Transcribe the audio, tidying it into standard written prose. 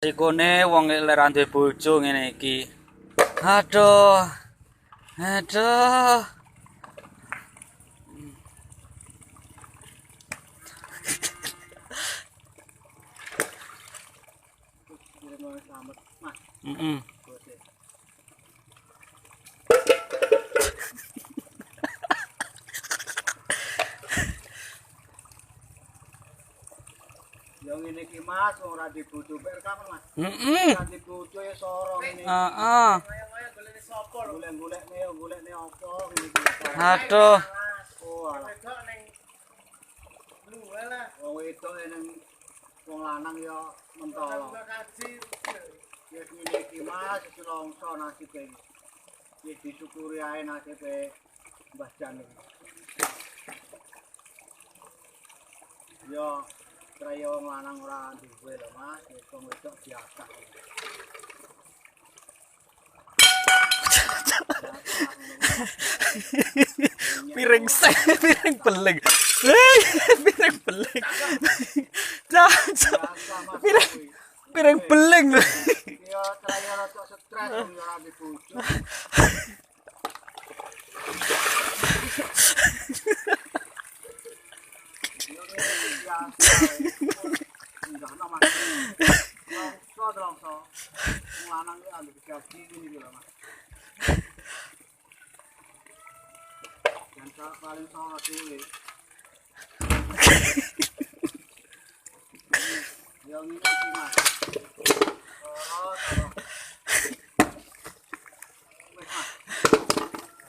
Sikone wong lek ra duwe bojo ngene iki. Aduh. Aduh. Heeh. Yang ngene iki Mas, ora dibutuh rekaman Mas. Heeh. Ora dibutuh ya sorong ini. Heeh. Kaya golekne sapa lho? Golekne apa ngene iki. Aduh. Oh, wedok ning lu lah. Wong wedok ning wong lanang ya mentolo. Ya ngene iki Mas, selongso nasibe iki. Ya disyukuri ae nasibe Mbah Jan iki. Yo kaya wong lanang ora duwe lho Mas, wong wedok biasa. Piring piring beling. Piring beling. Piring beling. Ya kaya rada stres wong ora dibojo. Lanang iki ambek gaji ngene lho Mas. Yang paling sama dulu. Yang ini sih Mas. Oh,